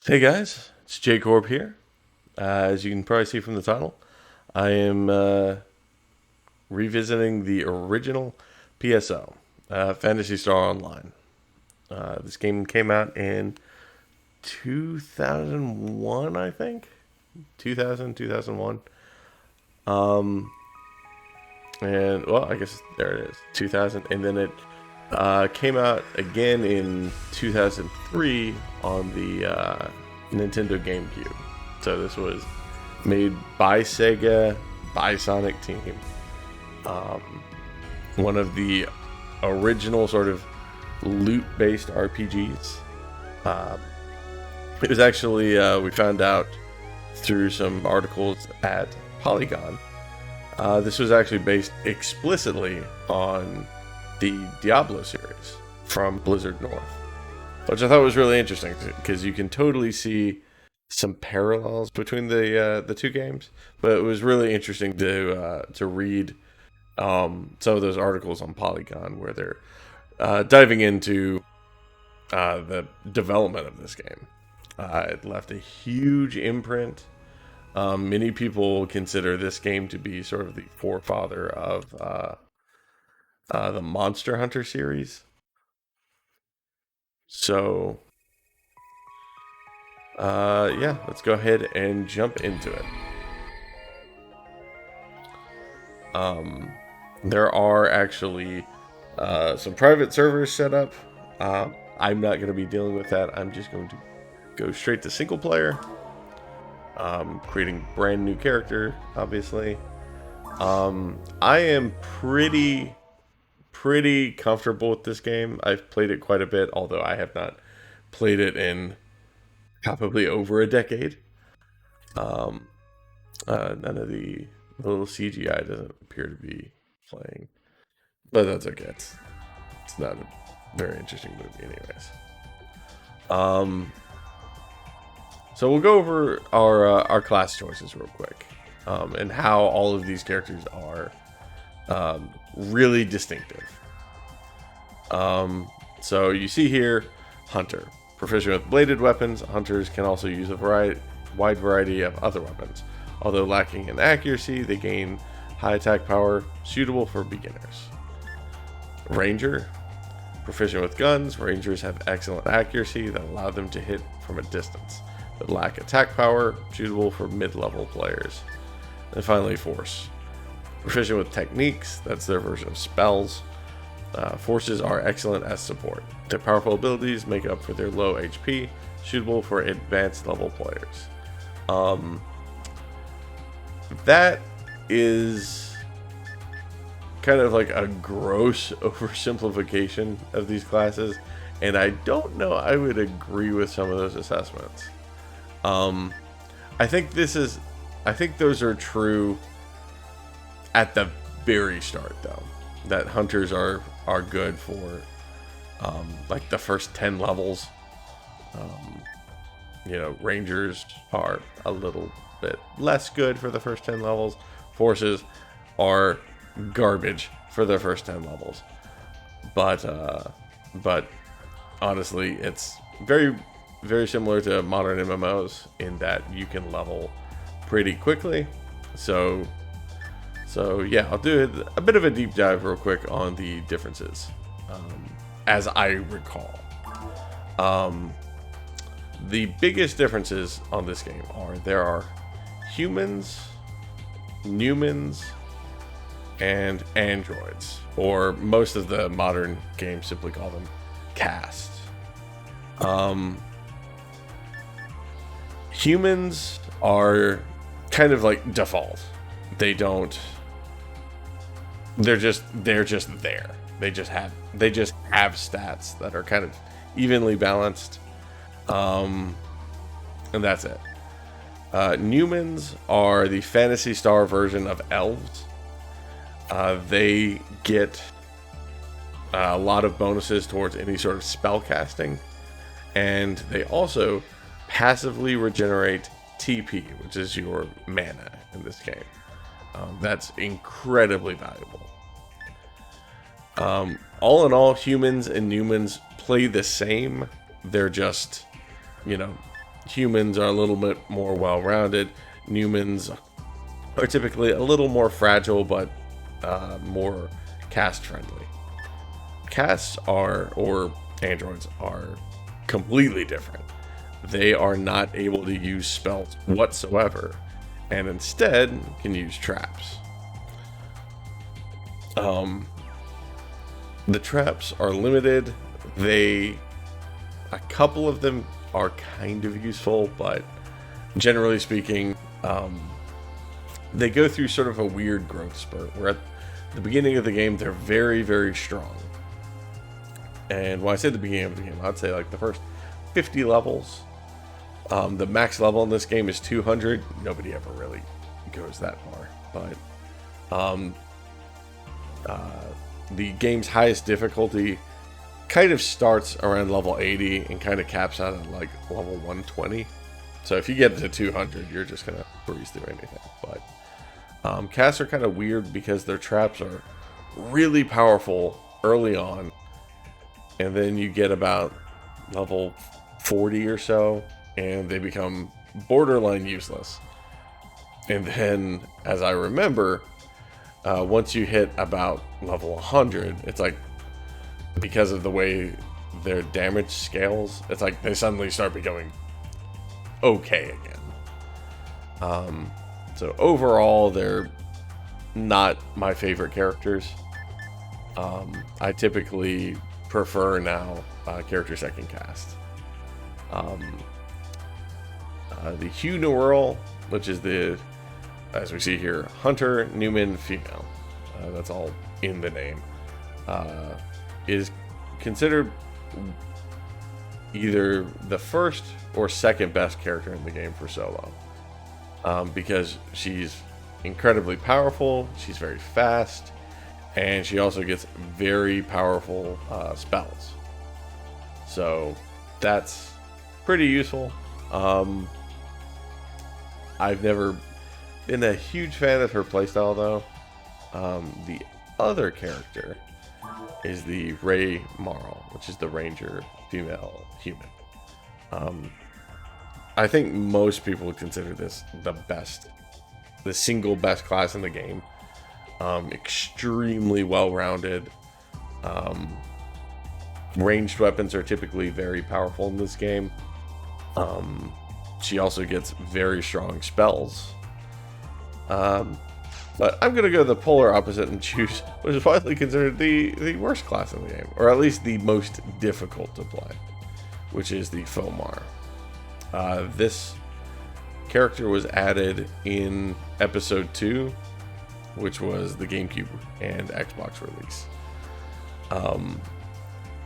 Hey guys, it's J Corb here. As you can probably see from the title, I am revisiting the original PSO, Fantasy Star Online. This game came out in 2001, I think. 2001. And, well, I guess there it is, 2000. And then it came out again in 2003 on the Nintendo GameCube. So this was made by Sega, by Sonic Team. One of the original sort of loot-based RPGs. It was actually, we found out through some articles at Polygon. This was actually based explicitly on the Diablo series from Blizzard North, which I thought was really interesting because you can totally see some parallels between the two games. But it was really interesting to read some of those articles on Polygon where they're diving into the development of this game. It left a huge imprint. Many people consider this game to be sort of the forefather of the Monster Hunter series. So, yeah, let's go ahead and jump into it. There are actually some private servers set up. I'm not going to be dealing with that. I'm just going to go straight to single player. Creating brand new character, obviously. I am pretty comfortable with this game. I've played it quite a bit, although I have not played it in probably over a decade. None of the little CGI doesn't appear to be playing, but that's okay. It's not a very interesting movie, anyways. So we'll go over our class choices real quick, and how all of these characters are really distinctive. So you see here, Hunter. Proficient with bladed weapons, hunters can also use a wide variety of other weapons. Although lacking in accuracy, they gain high attack power, suitable for beginners. Ranger. Proficient with guns, rangers have excellent accuracy that allow them to hit from a distance, but lack attack power, suitable for mid-level players. And finally, Force. Proficient with techniques, that's their version of spells. Forces are excellent as support. Their powerful abilities make up for their low HP, suitable for advanced level players. That is kind of like a gross oversimplification of these classes, and I don't know I would agree with some of those assessments. I think those are true at the very start, though. That hunters are good for like the first 10 levels. Rangers are a little bit less good for the first 10 levels. Forces are garbage for the first 10 levels. But honestly, it's very, very similar to modern MMOs in that you can level pretty quickly. So yeah, I'll do a bit of a deep dive real quick on the differences, as I recall. The biggest differences on this game there are humans, Numens, and androids, or most of the modern games simply call them caste. Humans are kind of like default. They're just there. They just have stats that are kind of evenly balanced. And that's it. Numens are the Phantasy Star version of elves. They get a lot of bonuses towards any sort of spell casting, and they also passively regenerate TP, which is your mana in this game. That's incredibly valuable. All in all, humans and Numens play the same. They're just, humans are a little bit more well-rounded. Humans are typically a little more fragile, but more cast-friendly. Casts are, or androids are, completely different. They are not able to use spells whatsoever, and instead can use traps. The traps are limited. A couple of them are kind of useful, but generally speaking, they go through sort of a weird growth spurt where at the beginning of the game they're very, very strong. And when I say the beginning of the game, I'd say like the first 50 levels. The max level in this game is 200. Nobody ever really goes that far, but the game's highest difficulty kind of starts around level 80 and kind of caps out at like level 120. So if you get to 200, you're just gonna breeze through anything. But casts are kind of weird because their traps are really powerful early on, and then you get about level 40 or so and they become borderline useless. And then, as I remember, once you hit about level 100, it's like, because of the way their damage scales, it's like they suddenly start becoming okay again. So overall, they're not my favorite characters. I typically prefer now characters that can cast. The Hugh Neural, which is the, as we see here, Hunter, Newman, female. That's all in the name. Is considered either the first or second best character in the game for solo. Because she's incredibly powerful, she's very fast, and she also gets very powerful spells. So that's pretty useful. I've never been a huge fan of her playstyle though. The other character is the Ray Marl, which is the Ranger female human. I think most people would consider this the single best class in the game. Extremely well-rounded. Ranged weapons are typically very powerful in this game. She also gets very strong spells. But I'm going to go the polar opposite and choose what is widely considered the worst class in the game, or at least the most difficult to play, which is the Fomar. This character was added in episode 2, which was the GameCube and Xbox release.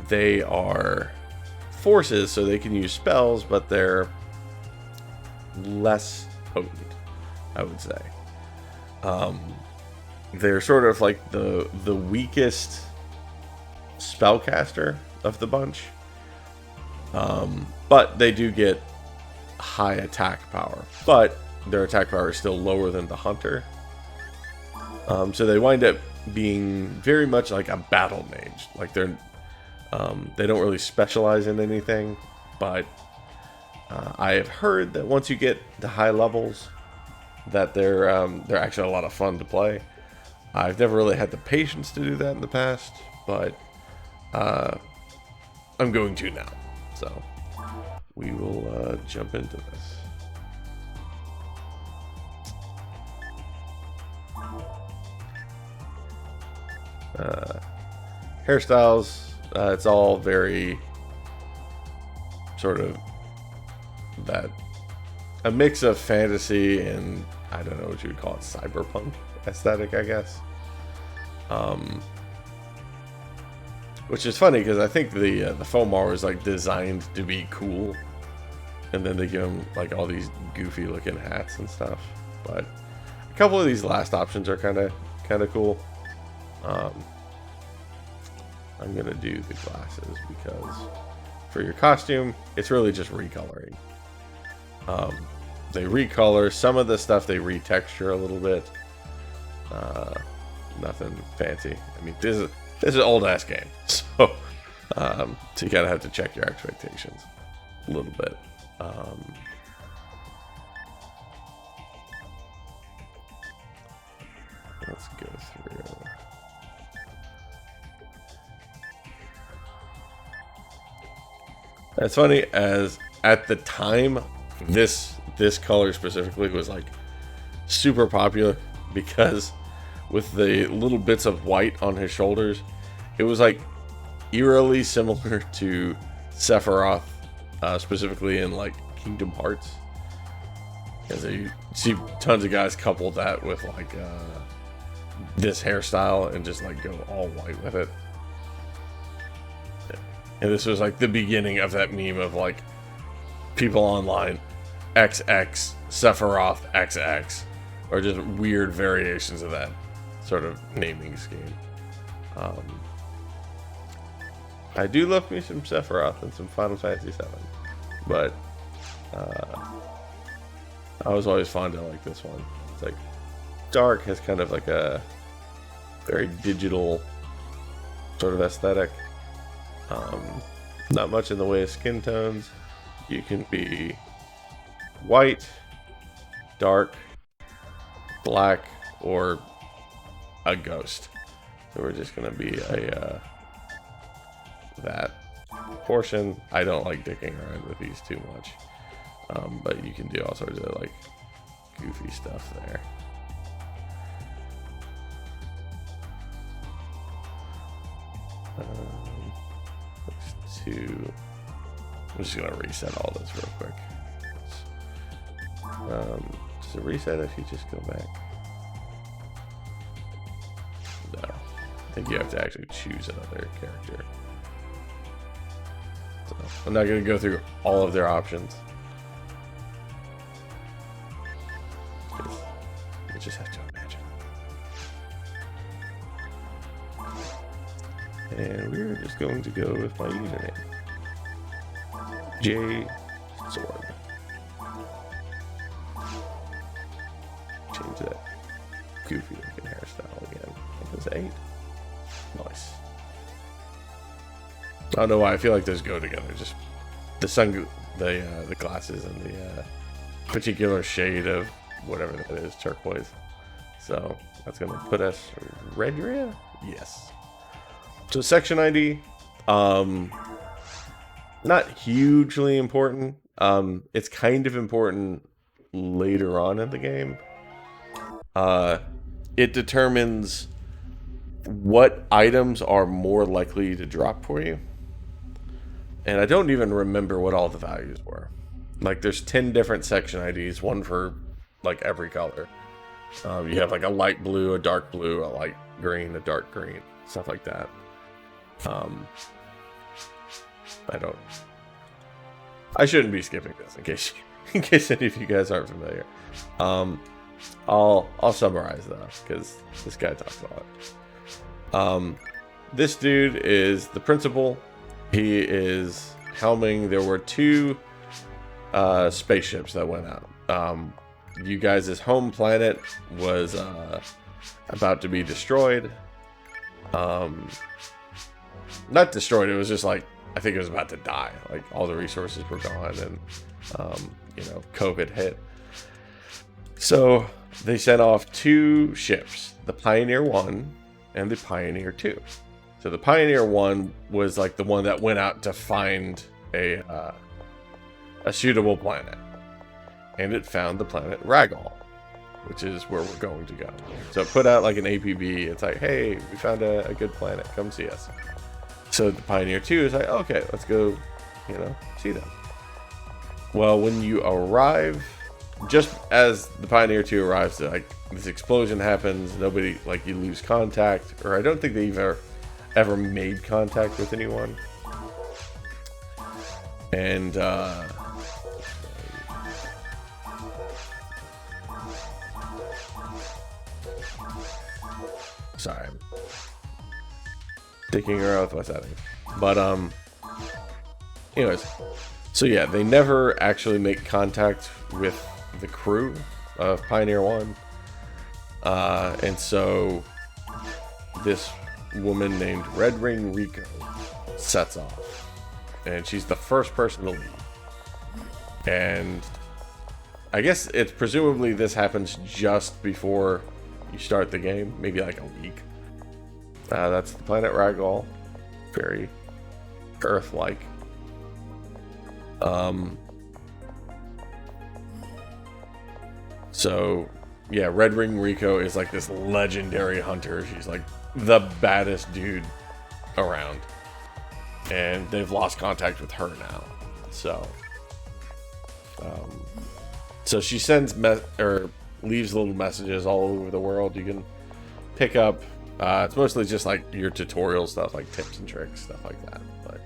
They are forces, so they can use spells, but they're less potent, I would say. They're sort of like the weakest spellcaster of the bunch. But they do get high attack power, but their attack power is still lower than the Hunter. So they wind up being very much like a battle mage. Like they don't really specialize in anything, but I have heard that once you get to high levels, that they're actually a lot of fun to play. I've never really had the patience to do that in the past, but I'm going to now. So we will jump into this. Hairstyles, it's all very sort of a mix of fantasy and, I don't know what you would call it, cyberpunk aesthetic, I guess. Which is funny because I think the Fomar is like designed to be cool, and then they give him like all these goofy looking hats and stuff. But a couple of these last options are kind of cool. I'm gonna do the glasses because for your costume, it's really just recoloring. They recolor some of the stuff, they retexture a little bit. Nothing fancy. I mean, this is an old ass game, so you gotta have to check your expectations a little bit. It's funny, as at the time, this color specifically was like super popular because with the little bits of white on his shoulders, it was like eerily similar to Sephiroth, specifically in like Kingdom Hearts. Because you see tons of guys couple that with like this hairstyle and just like go all white with it. And this was like the beginning of that meme of like people online, XX, Sephiroth, XX, or just weird variations of that sort of naming scheme. I do love me some Sephiroth and some Final Fantasy VII, but I was always fond of like this one. It's like dark, has kind of like a very digital sort of aesthetic. Not much in the way of skin tones. You can be white, dark, black, or a ghost. So we're just gonna be a that portion. I don't like dicking around with these too much, but you can do all sorts of like goofy stuff there. I'm just gonna reset all this real quick. Does it reset if you just go back? No, I think you have to actually choose another character. So I'm not gonna go through all of their options. You just have to imagine. And we're just going to go with my username. J Sword. Change that goofy looking hairstyle again. I think it was 8. Nice. I don't know why I feel like those go together. Just the glasses and the particular shade of whatever that is, turquoise. So that's gonna put us red area? Yes. So section ID, not hugely important. It's kind of important later on in the game. It determines what items are more likely to drop for you. And I don't even remember what all the values were. Like there's 10 different section IDs, one for like every color. You have like a light blue, a dark blue, a light green, a dark green, stuff like that. I shouldn't be skipping this in case any of you guys aren't familiar. I'll summarize though, because this guy talks a lot. This dude is the principal. He is helming. There were 2 spaceships that went out. You guys' home planet was about to be destroyed. Not destroyed, it was just like, I think it was about to die. Like all the resources were gone and, COVID hit. So they sent off 2 ships, the Pioneer 1 and the Pioneer 2. So the Pioneer 1 was like the one that went out to find a suitable planet. And it found the planet Ragol, which is where we're going to go. So it put out like an APB. It's like, hey, we found a good planet. Come see us. So the Pioneer 2 is like, okay, let's go, see them. Well, when you arrive, just as the Pioneer 2 arrives, like this explosion happens. Nobody, like, you lose contact, or I don't think they've ever made contact with anyone. And sorry, I'm dicking around with my settings. But anyways, so yeah, they never actually make contact with the crew of Pioneer 1. And so this woman named Red Ring Rico sets off. And she's the first person to leave. And I guess it's presumably this happens just before you start the game, maybe like a week. That's the planet Ragol, very Earth-like. So yeah, Red Ring Rico is like this legendary hunter. She's like the baddest dude around, and they've lost contact with her now. So so she sends or leaves little messages all over the world. You can pick up. It's mostly just like your tutorial stuff, like tips and tricks, stuff like that. But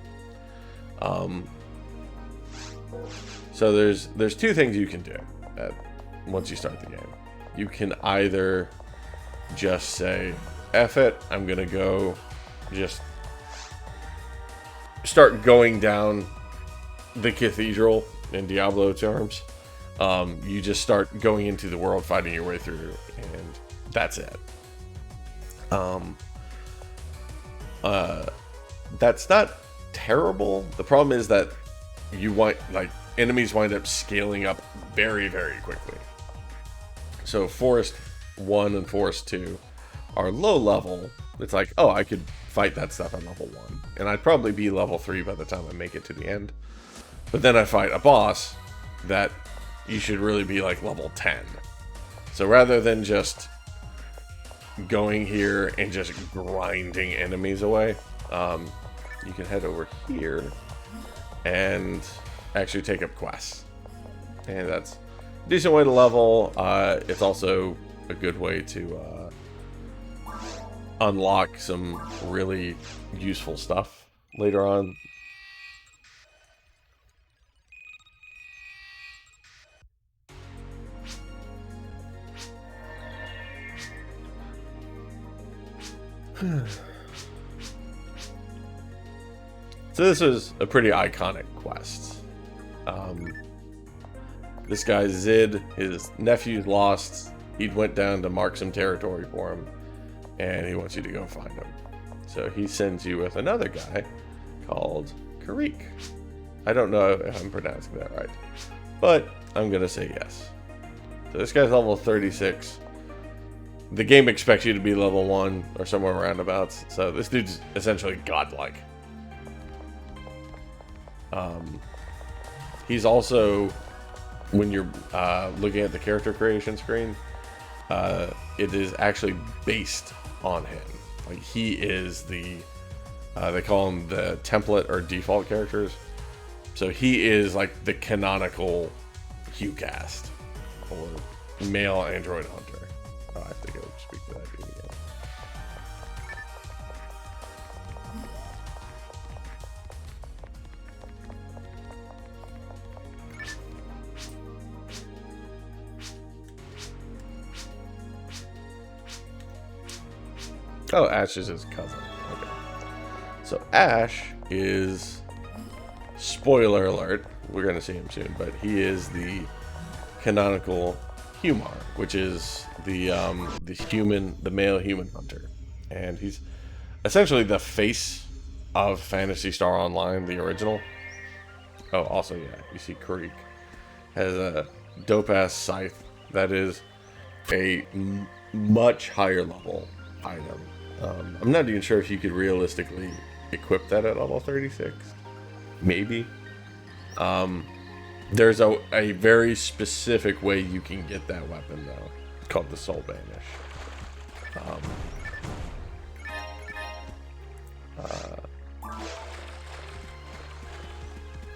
so there's two things you can do once you start the game. You can either just say, F it, I'm gonna go just start going down the cathedral in Diablo terms. You just start going into the world, fighting your way through, and that's it. That's not terrible. The problem is that enemies wind up scaling up very, very quickly. So Forest 1 and Forest 2 are low level. It's like, oh, I could fight that stuff at level 1, and I'd probably be level 3 by the time I make it to the end. But then I fight a boss that you should really be like level 10. So rather than just going here and just grinding enemies away, you can head over here and actually take up quests, and that's a decent way to level. It's also a good way to unlock some really useful stuff later on. So this is a pretty iconic quest. This guy Zid, his nephew lost. He went down to mark some territory for him, and he wants you to go find him. So he sends you with another guy called Karik. I don't know if I'm pronouncing that right, but I'm gonna say yes. So this guy's level 36. The game expects you to be level 1 or somewhere roundabouts, so this dude's essentially godlike. He's also, when you're looking at the character creation screen, it is actually based on him. Like, he is the, they call him the template or default characters. So he is like the canonical Hugh cast, or male android hunter. Oh, I have to go speak to that dude again. Oh, Ash is his cousin. Okay. So Ash is, spoiler alert, we're going to see him soon, but he is the canonical Humar, which is the male human hunter. And he's essentially the face of Phantasy Star Online, the original. Oh, also, yeah, you see Karik has a dope-ass scythe that is a much higher level item. I'm not even sure if you could realistically equip that at level 36. Maybe. There's a very specific way you can get that weapon, though, called the Soul Banish.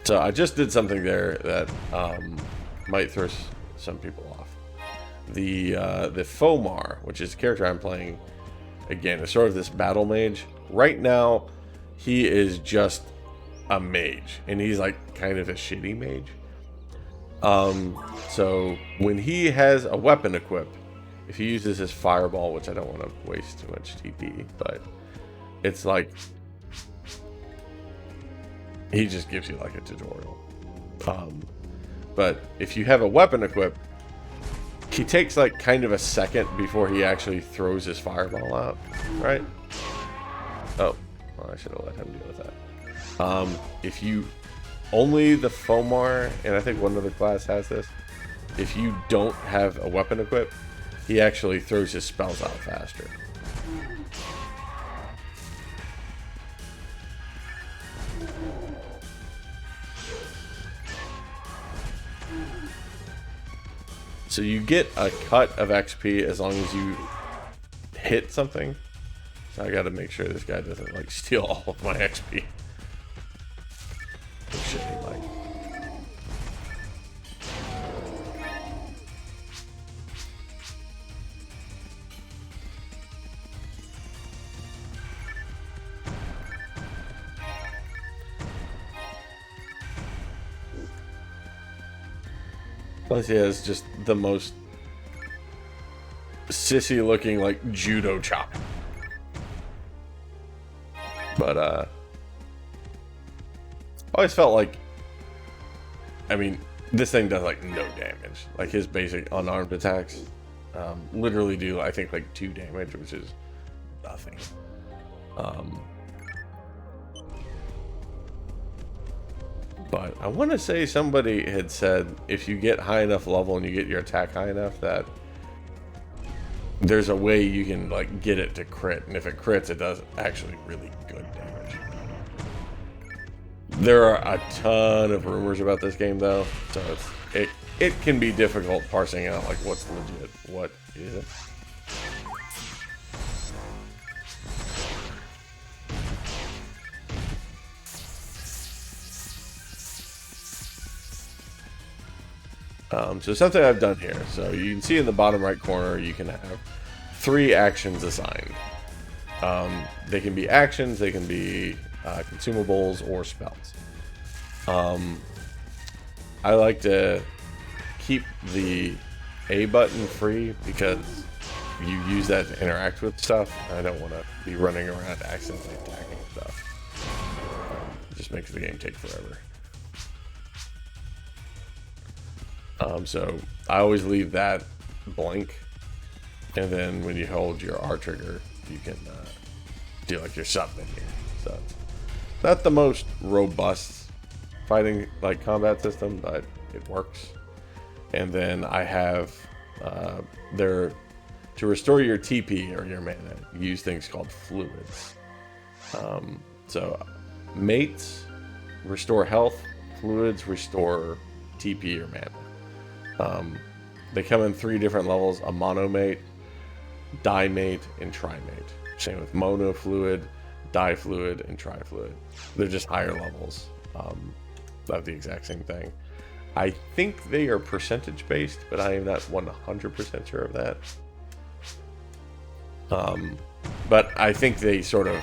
So I just did something there that might throw some people off. The Fomar, which is the character I'm playing, again, is sort of this battle mage. Right now, he is just a mage, and he's like kind of a shitty mage. So when he has a weapon equipped, if he uses his fireball, which I don't want to waste too much TP, but it's like he just gives you like a tutorial. But if you have a weapon equipped, he takes like kind of a second before he actually throws his fireball out, right? Oh, well, I should have let him deal with that. If you only the Fomar, and I think one other class has this, if you don't have a weapon equipped, he actually throws his spells out faster. So you get a cut of XP as long as you hit something. So I gotta make sure this guy doesn't like steal all of my XP. Oh shit, he might. Plus he has just the most sissy looking like judo chop. But I always felt like, I mean, this thing does like no damage. Like his basic unarmed attacks literally do, I think, like 2 damage, which is nothing. But I want to say somebody had said if you get high enough level and you get your attack high enough that there's a way you can like get it to crit, and if it crits, it does actually really good damage. There are a ton of rumors about this game though, so it can be difficult parsing out like what's legit, what isn't. So something I've done here. So you can see in the bottom right corner, you can have 3 actions assigned. They can be actions, they can be consumables, or spells. I like to keep the A button free because you use that to interact with stuff. I don't want to be running around accidentally attacking stuff. It just makes the game take forever. So I always leave that blank, and then when you hold your R trigger, you can do like your sub menu. So not the most robust fighting like combat system, but it works. And then I have there to restore your TP or your mana, you use things called fluids. So mates restore health, fluids restore TP or mana. They come in 3 different levels: a monomate, dimate, and trimate. Same with monofluid, difluid, and trifluid. They're just higher levels of the exact same thing. I think they are percentage based, but I am not 100% sure of that. But I think they sort of,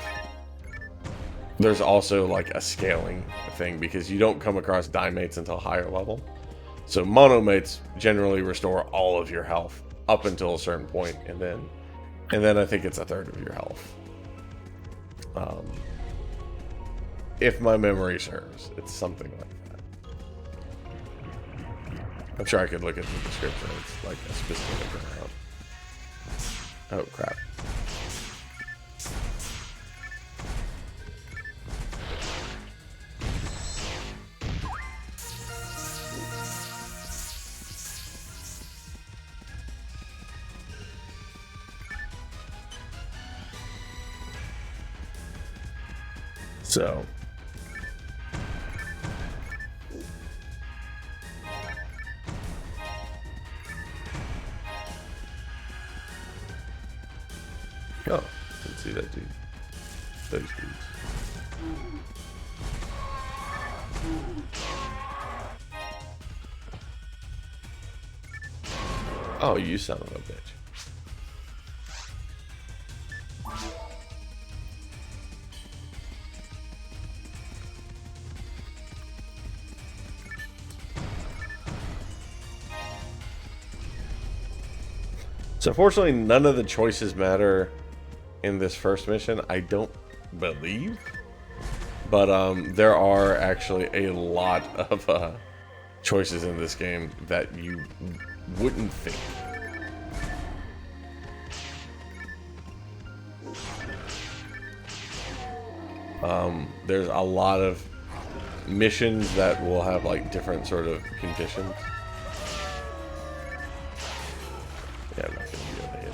there's also like a scaling thing because you don't come across dimates until higher level. So monomates generally restore all of your health up until a certain point, and then I think it's 1/3 of your health. If my memory serves, it's something like that. I'm sure I could look at the description. It's like a specific amount. Oh crap. So oh, didn't see that dude. Those dudes. Oh, you son of a bitch. So fortunately, none of the choices matter in this first mission, I don't believe. But there are actually a lot of choices in this game that you wouldn't think. There's a lot of missions that will have like different sort of conditions. Yeah, I'm not gonna be able to hit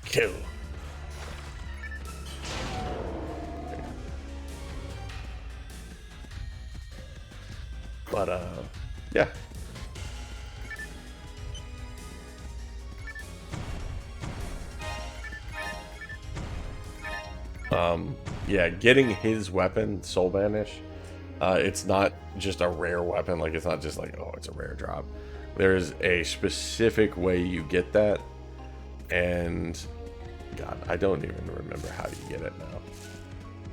that. Kill. But yeah. Yeah, getting his weapon, Soul Banish, it's not just a rare weapon. Like, it's not just like, oh, it's a rare drop. There's a specific way you get that, and God, I don't even remember how you get it now.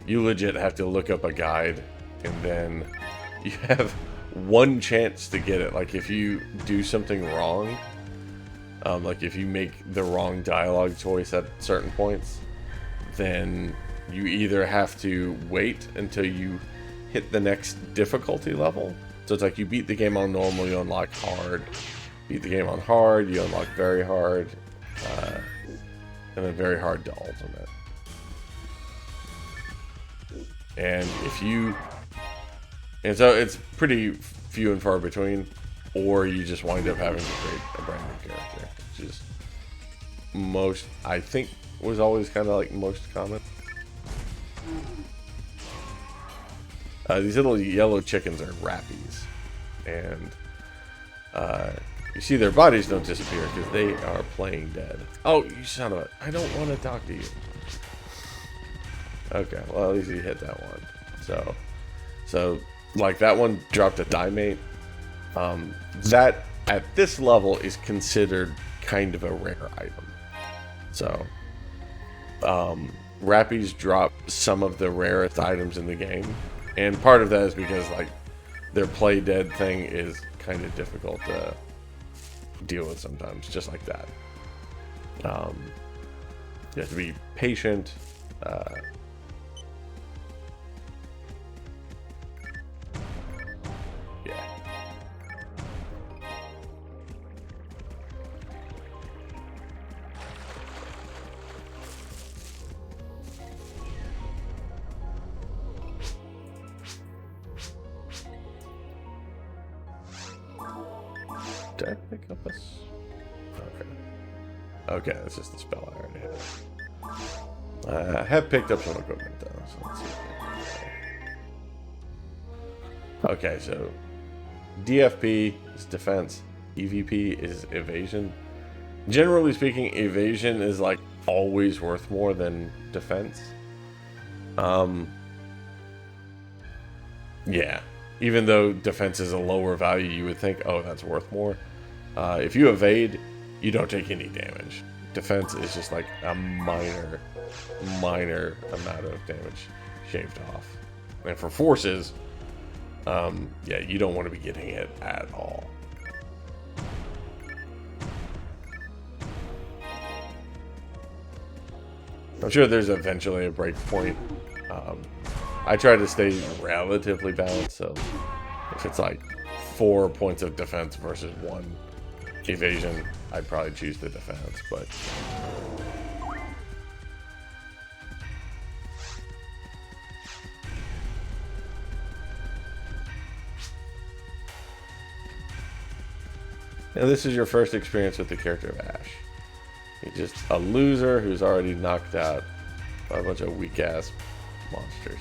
You legit have to look up a guide, and then you have one chance to get it. Like, if you do something wrong, like if you make the wrong dialogue choice at certain points, then you either have to wait until you hit the next difficulty level. So it's like you beat the game on normal, you unlock hard. Beat the game on hard, you unlock very hard. And then very hard to ultimate. And if you... And so it's pretty few and far between, or you just wind up having to create a brand new character. Which is most, I think, was always kind of like most common. These little yellow chickens are rappies, and you see their bodies don't disappear because they are playing dead. Oh, you son of a... I don't want to talk to you. Okay, well, at least you hit that one. So like, that one dropped a Dimate. That, at this level, is considered kind of a rare item. So, rappies drop some of the rarest items in the game. And part of that is because, like, their play dead thing is kind of difficult to deal with sometimes, just like that. You have to be patient. Yeah. Did I pick up this? Okay. Okay, that's just the spell I already had. I have picked up some equipment though, so let's see. Okay, so DFP is defense, EVP is evasion. Generally speaking, evasion is like always worth more than defense. Yeah. Even though defense is a lower value, you would think, oh, that's worth more. If you evade, you don't take any damage. Defense is just like a minor amount of damage shaved off. And for forces, yeah, you don't want to be getting it at all. I'm sure there's eventually a break point. I try to stay relatively balanced, so if it's like 4 points of defense versus 1 evasion, I'd probably choose the defense, but... And this is your first experience with the character of Ash. He's just a loser who's already knocked out by a bunch of weak-ass monsters.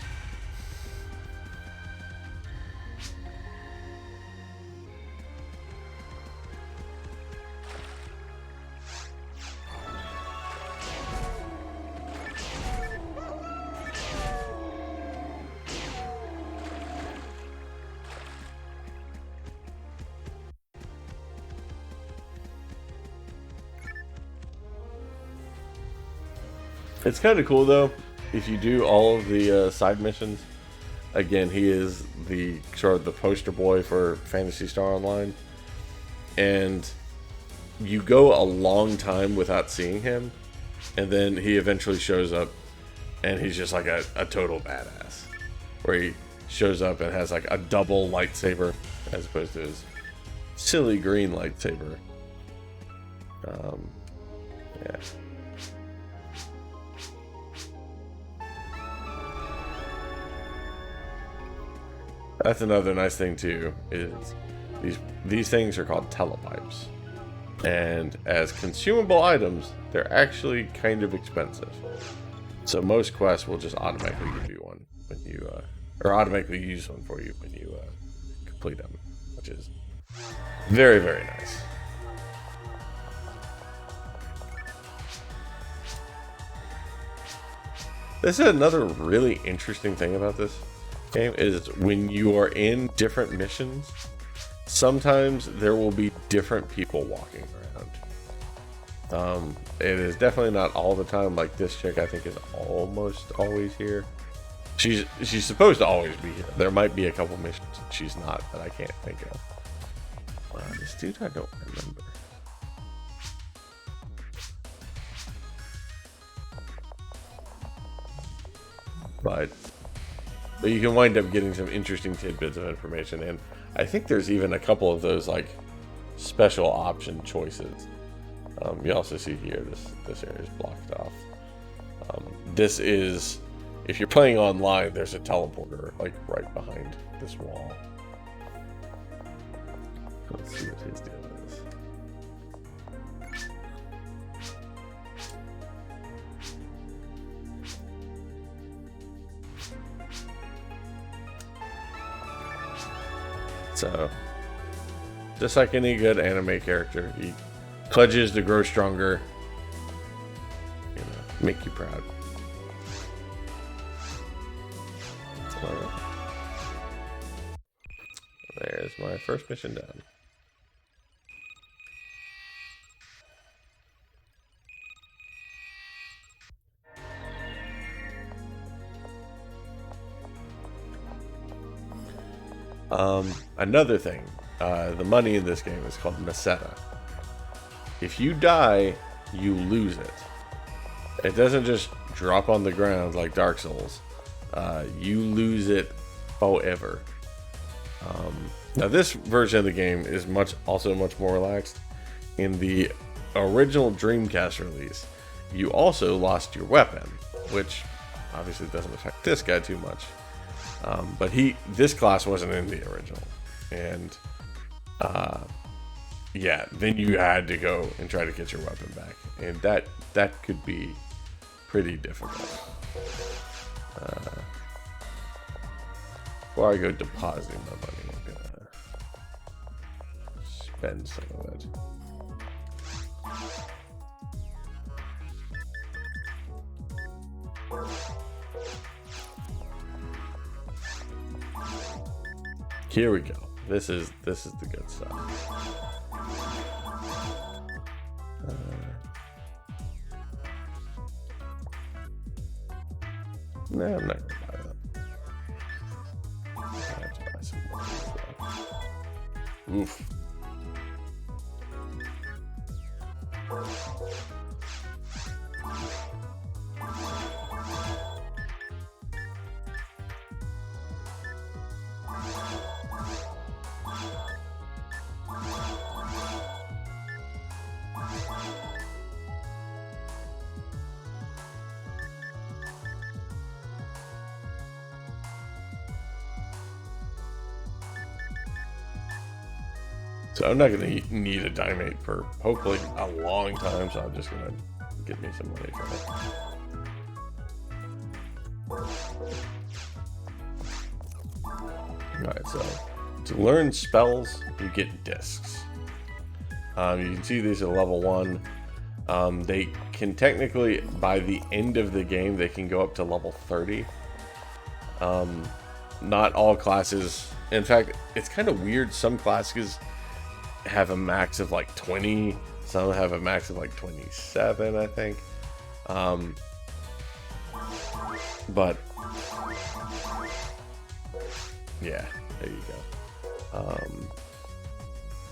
It's kind of cool though, if you do all of the side missions. Again, he is the sort of the poster boy for Phantasy Star Online, and you go a long time without seeing him, and then he eventually shows up, and he's just like a total badass, where he shows up and has like a double lightsaber as opposed to his silly green lightsaber. Yeah. That's another nice thing too, is these things are called Telepipes. And as consumable items, they're actually kind of expensive. So most quests will just automatically give you one when you, or automatically use one for you when you complete them. which is very, very nice. This is another really interesting thing about this game is when you are in different missions, sometimes there will be different people walking around. It is definitely not all the time. Like this chick, I think, is almost always here. She's supposed to always be here. There might be a couple missions that she's not that I can't think of. This dude I don't remember. But you can wind up getting some interesting tidbits of information, and I think there's even a couple of those like special option choices. You also see here this area is blocked off. This is, if you're playing online, there's a teleporter like right behind this wall. Let's see what his deal is. So, just like any good anime character, he pledges to grow stronger, you know, make you proud. So, there's my first mission done. Another thing, the money in this game is called Meseta. If you die, you lose it. It doesn't just drop on the ground like Dark Souls. You lose it forever. Now this version of the game is also much more relaxed. In the original Dreamcast release, you also lost your weapon, which obviously doesn't affect this guy too much. But this class wasn't in the original, and yeah, then you had to go and try to get your weapon back, and that could be pretty difficult. Before I go depositing my money, I'm gonna spend some of it. Here we go. This is the good stuff. No, I'm not gonna buy that. I have to buy some more as well. Oof. So I'm not going to need a diamond for hopefully a long time, so I'm just going to get me some money from it. Alright, so to learn spells, you get discs. You can see these at level 1. They can technically, by the end of the game, they can go up to level 30. Not all classes. In fact, it's kind of weird. Some classes have a max of like 20, some have a max of like 27, I think. But yeah, there you go.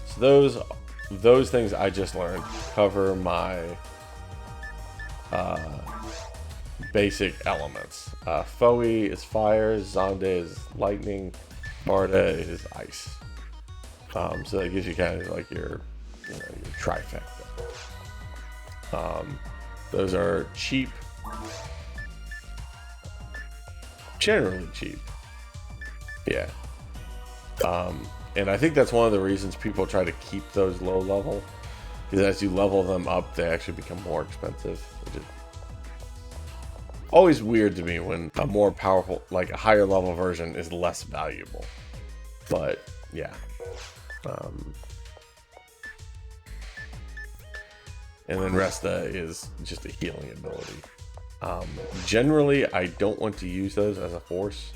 So those things I just learned cover my basic elements. Foe is fire, Zonde is lightning, Barda is ice. So that gives you kind of like your trifecta. Those are cheap, generally cheap. Yeah. And I think that's one of the reasons people try to keep those low level, because as you level them up, they actually become more expensive, which is always weird to me when a more powerful, like a higher level version is less valuable. But yeah. And then Resta is just a healing ability. Generally, I don't want to use those as a force.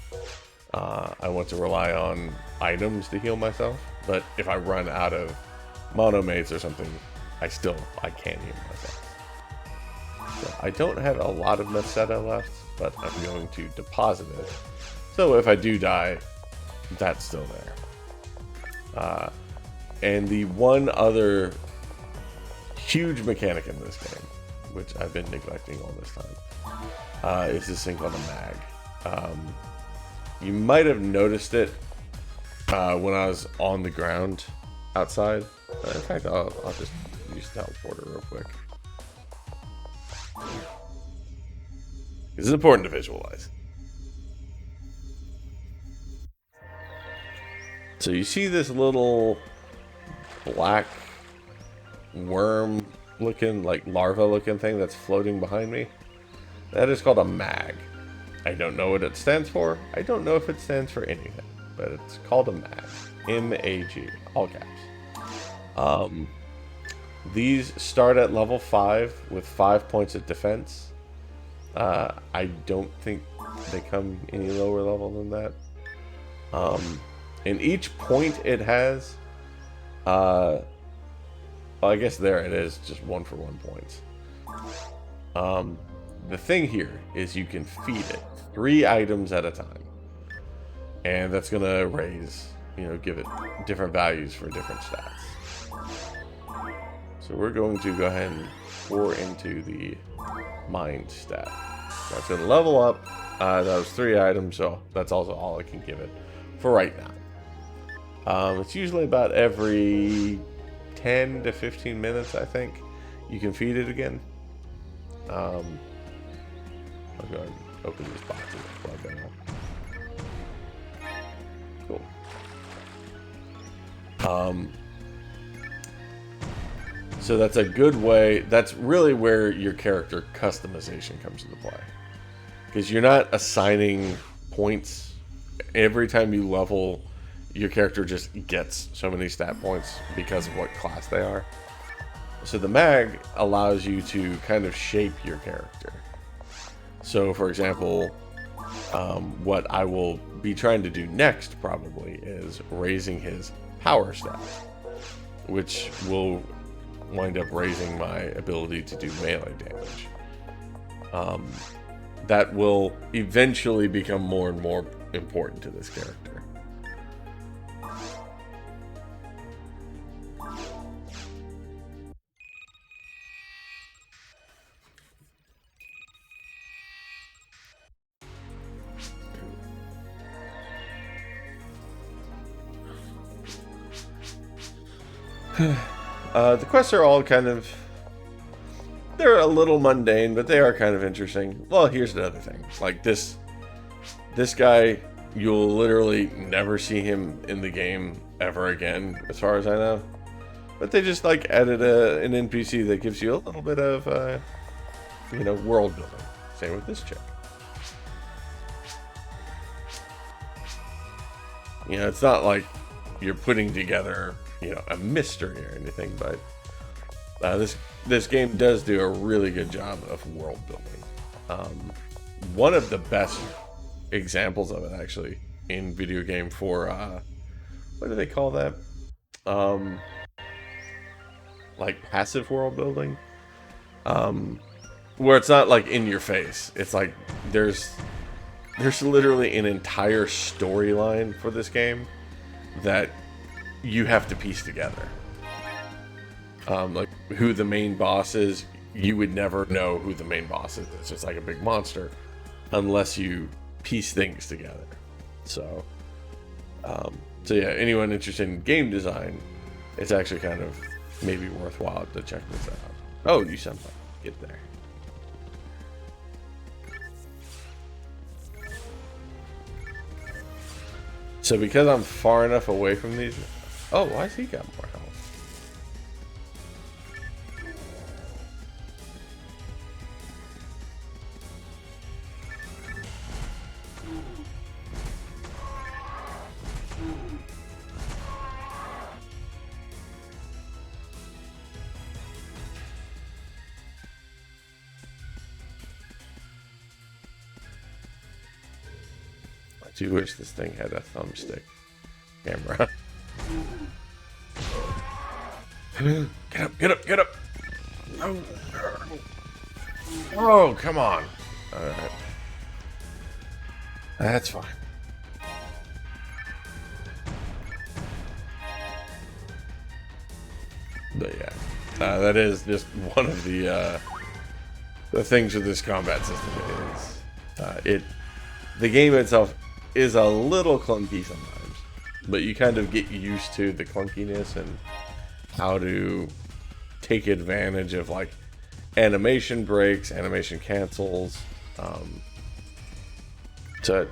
I want to rely on items to heal myself. But if I run out of monomates or something, I can heal myself. So I don't have a lot of Meseta left, but I'm going to deposit it. So if I do die, that's still there. And the one other huge mechanic in this game, which I've been neglecting all this time, is this thing called a mag. You might have noticed it when I was on the ground outside. In fact, I'll just use teleporter real quick. This is important to visualize. So you see this little black worm looking, like larva looking thing that's floating behind me? That is called a mag. I don't know what it stands for. I don't know if it stands for anything, but it's called a mag. M-A-G, all caps. These start at level 5 with 5 points of defense. I don't think they come any lower level than that. And each point it has, well, I guess there it is, just 1 for 1 points. The thing here is you can feed it 3 items at a time. And that's going to raise, give it different values for different stats. So we're going to go ahead and pour into the mind stat. That's going to level up. That was 3 items, so that's also all I can give it for right now. It's usually about every 10 to 15 minutes, I think, you can feed it again. I'll go ahead and open this box and plug that up. Cool. So that's a good way. That's really where your character customization comes into play. Because you're not assigning points. Every time you level, your character just gets so many stat points because of what class they are. So the mag allows you to kind of shape your character. So for example, what I will be trying to do next probably is raising his power stat, which will wind up raising my ability to do melee damage. That will eventually become more and more important to this character. The quests are all kind of... They're a little mundane, but they are kind of interesting. Well, here's another thing. Like this guy, you'll literally never see him in the game ever again, as far as I know. But they just like added an NPC that gives you a little bit of, world building. Same with this chick. It's not like you're putting together, a mystery or anything, but this game does do a really good job of world building. One of the best examples of it, actually, in video game for what do they call that? Like passive world building, where it's not like in your face. It's like there's literally an entire storyline for this game that you have to piece together. Like who the main boss is, you would never know who the main boss is. It's just like a big monster unless you piece things together. So yeah, anyone interested in game design, it's actually kind of maybe worthwhile to check this out. Oh, you somehow get there. So because I'm far enough away from these... Oh, why has he got more health? Do wish this thing had a thumbstick camera. Get up, get up, get up! Oh, oh come on. Alright. That's fine. But yeah, that is just one of the things with this combat system is the game itself is a little clunky sometimes, but you kind of get used to the clunkiness and how to take advantage of like animation breaks, animation cancels. So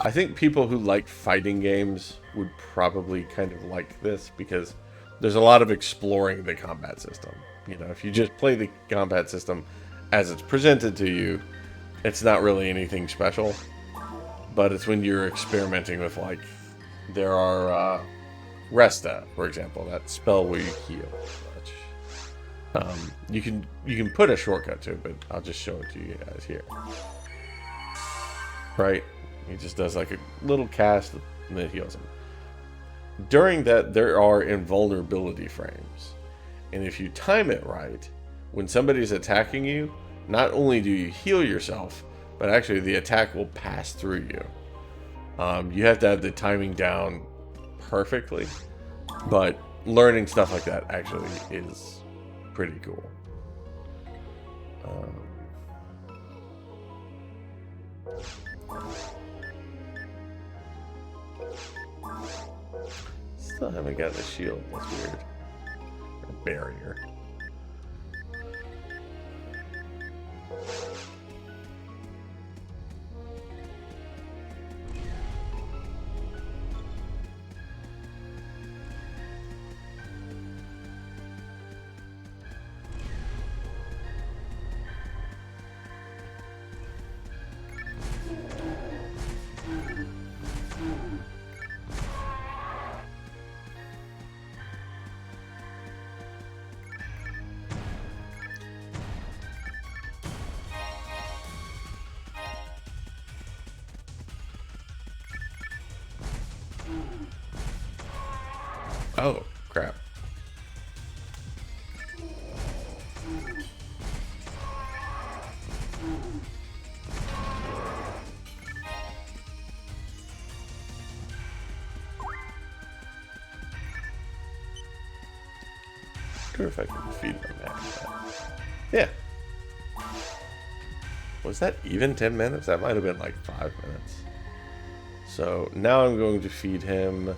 I think people who like fighting games would probably kind of like this because there's a lot of exploring the combat system. You know, if you just play the combat system as it's presented to you, it's not really anything special. But it's when you're experimenting with, like, there are Resta, for example, that spell where you heal. Which, you can put a shortcut to it, but I'll just show it to you guys here. Right? He just does like a little cast and then heals him. During that, there are invulnerability frames. And if you time it right, when somebody's attacking you, not only do you heal yourself, but actually the attack will pass through you. You have to have the timing down perfectly, but learning stuff like that actually is pretty cool. Still haven't gotten a shield. That's weird. A barrier. Oh, crap. I wonder if I can feed my man. Yeah. Was that even 10 minutes? That might have been like 5 minutes. So now I'm going to feed him.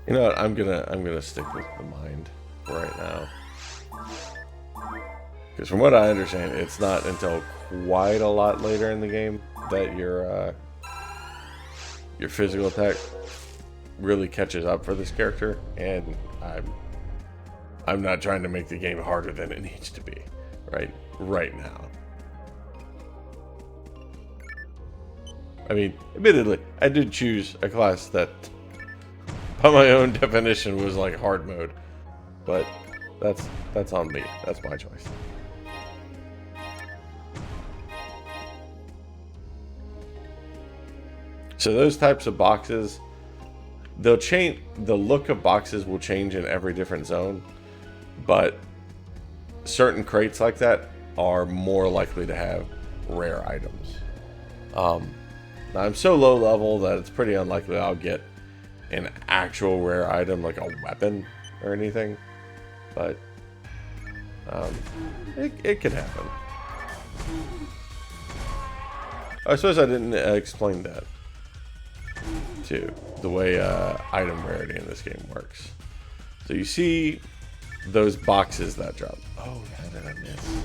You know what? I'm gonna stick with the mind right now, because from what I understand, it's not until quite a lot later in the game that your physical attack really catches up for this character, and I'm not trying to make the game harder than it needs to be right now. I mean, admittedly, I did choose a class that, by my own definition, was like hard mode, but that's on me. That's my choice. So those types of boxes, they'll change. The look of boxes will change in every different zone, but certain crates like that are more likely to have rare items. I'm so low level that it's pretty unlikely I'll get an actual rare item like a weapon or anything, but it could happen. I suppose I didn't explain that too, the way item rarity in this game works. So you see those boxes that drop. Oh, how did I miss?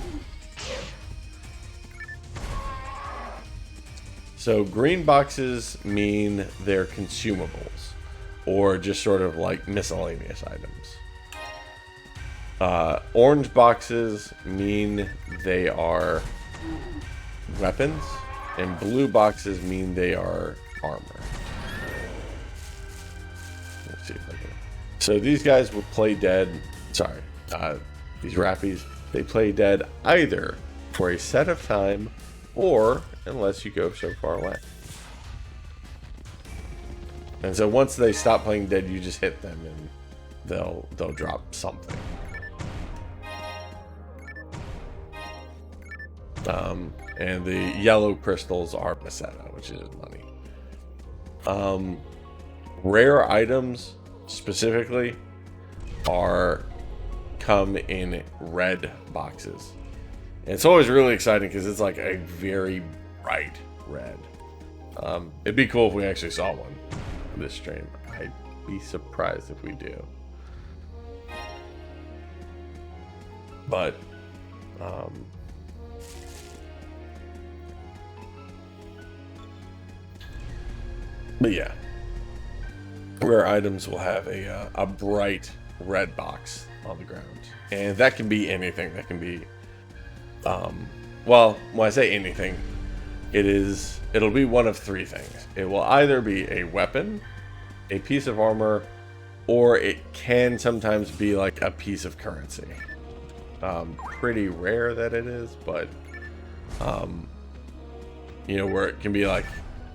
So green boxes mean they're consumables, or just sort of like miscellaneous items. Orange boxes mean they are weapons, and blue boxes mean they are armor. Let's see if I can. So these guys will play dead. Sorry, these rappies, they play dead either for a set of time or unless you go so far away. And so once they stop playing dead, you just hit them and they'll drop something. And the yellow crystals are Meseta, which is money. Rare items specifically come in red boxes. And it's always really exciting because it's like a very bright red. It'd be cool if we actually saw one in this stream. I'd be surprised if we do. But yeah, rare items will have a bright red box on the ground, and that can be anything. That can be, well, when I say anything, it'll be one of three things. It will either be a weapon, a piece of armor, or it can sometimes be like a piece of currency. Pretty rare that it is, but you know, where it can be like,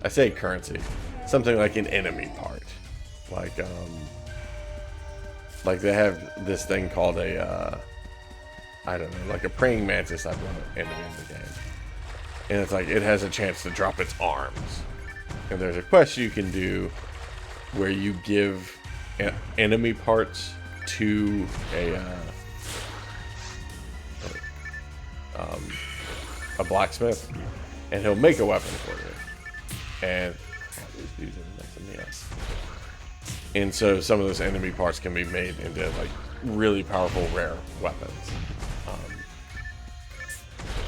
I say currency, something like an enemy part, like they have this thing called a I don't know, like a praying mantis type of enemy in the game, and it's like it has a chance to drop its arms, and there's a quest you can do where you give enemy parts to a blacksmith, and he'll make a weapon for you. And and so some of those enemy parts can be made into like really powerful rare weapons.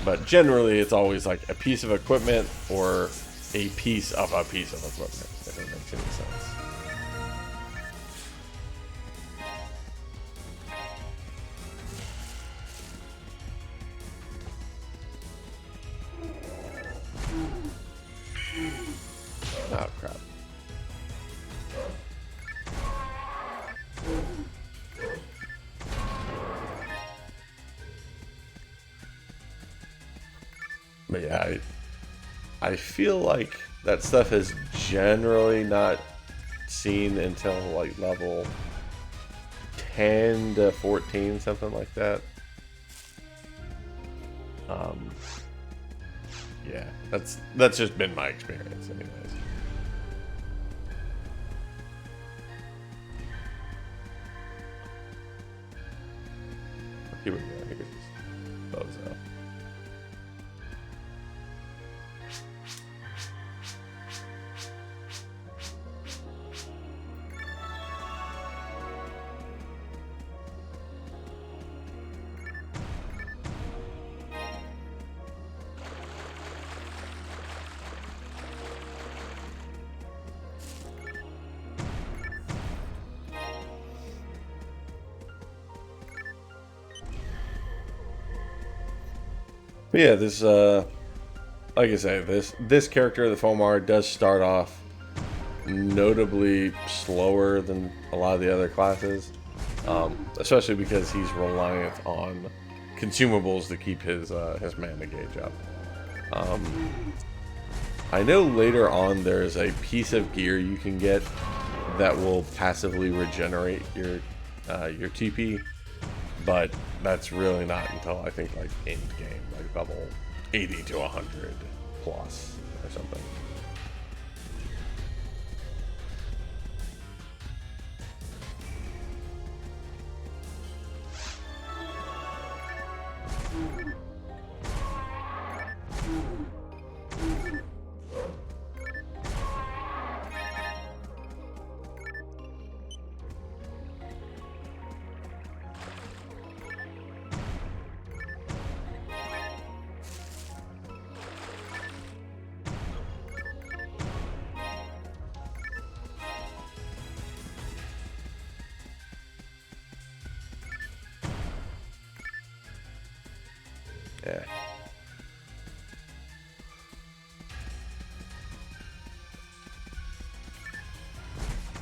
But generally it's always like a piece of equipment or a piece of equipment, if it makes any sense. Oh crap. But yeah, I feel like that stuff is generally not seen until like level 10 to 14, something like that. Yeah, that's just been my experience anyways. Here we go, here's Bozo. But yeah, this, like I say, this character, the Fomar, does start off notably slower than a lot of the other classes, especially because he's reliant on consumables to keep his mana gauge up. I know later on there's a piece of gear you can get that will passively regenerate your TP, but that's really not until I think like end game, like level 80 to 100 plus or something. Yeah.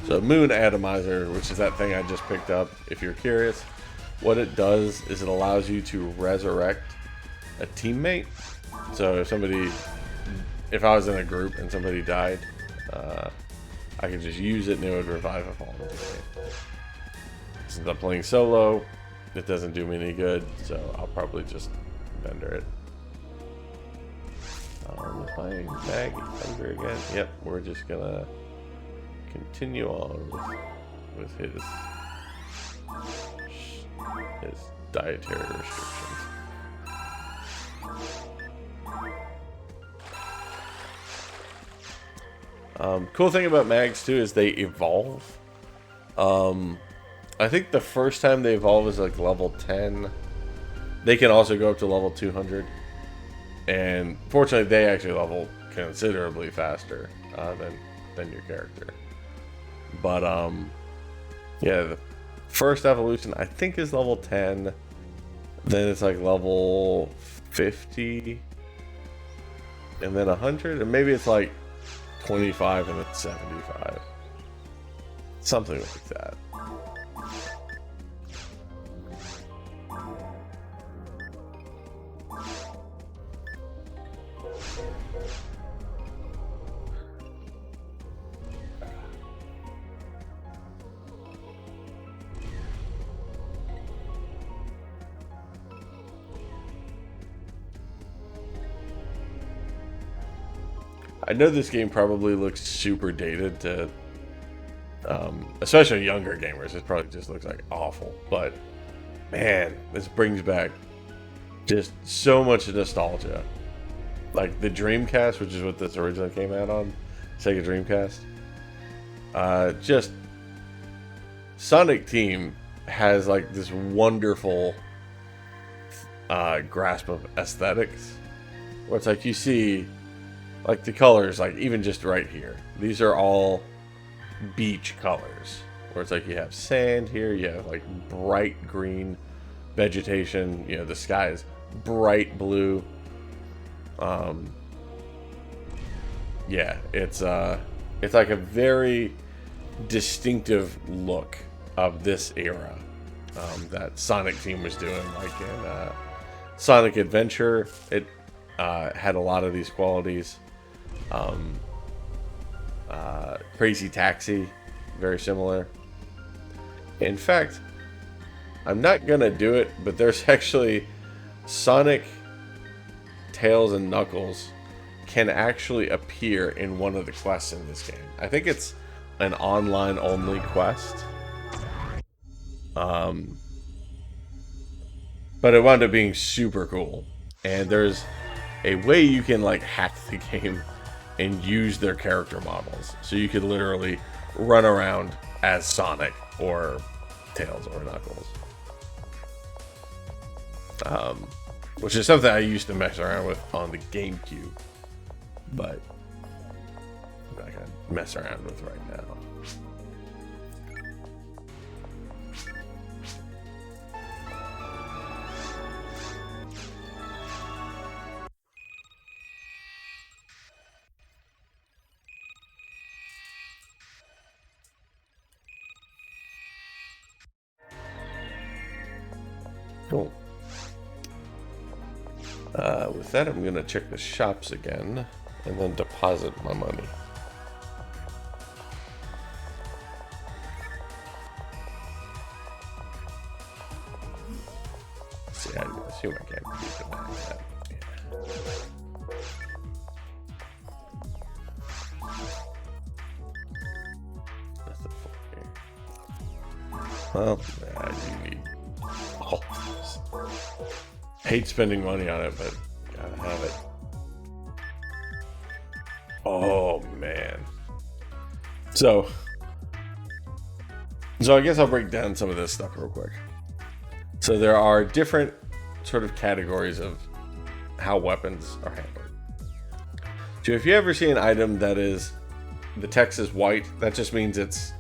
So Moon Atomizer, which is that thing I just picked up, if you're curious, what it does is it allows you to resurrect a teammate So if I was in a group and somebody died, I could just use it and it would revive a fallen teammate. Since I'm playing solo, it doesn't do me any good, so I'll probably just vendor it. Playing Maggie Thunder again. Yep, we're just gonna continue on with his dietary restrictions. Cool thing about mags too is they evolve. I think the first time they evolve is like level 10. They can also go up to level 200. And fortunately, they actually level considerably faster than your character. But yeah, the first evolution I think is level 10. Then it's like level 50, and then 100, and maybe it's like 25 and then 75, something like that. I know this game probably looks super dated to, especially younger gamers. It probably just looks like awful. But man, this brings back just so much nostalgia. Like the Dreamcast, which is what this originally came out on, Sega Dreamcast. Just Sonic Team has like this wonderful grasp of aesthetics, where it's like you see. Like the colors, like even just right here. These are all beach colors. Where it's like you have sand here, you have like bright green vegetation. You know, the sky is bright blue. Yeah, it's like a very distinctive look of this era that Sonic Team was doing. Like in Sonic Adventure, it had a lot of these qualities. Crazy Taxi, very similar. In fact, I'm not gonna do it, but there's actually Sonic, Tails, and Knuckles can actually appear in one of the quests in this game. I think it's an online only quest. But it wound up being super cool. And there's a way you can like hack the game and use their character models. So you could literally run around as Sonic or Tails or Knuckles. Which is something I used to mess around with on the GameCube. But I'm not gonna mess around with right now. Cool. With that, I'm going to check the shops again and then deposit my money. See, I assume I can't beat the man with that. That's the full here. Well, I do need all this. Hate spending money on it, but gotta have it. Oh man. So I guess I'll break down some of this stuff real quick. So there are different sort of categories of how weapons are handled. So if you ever see an item that is, the text is white, that just means it's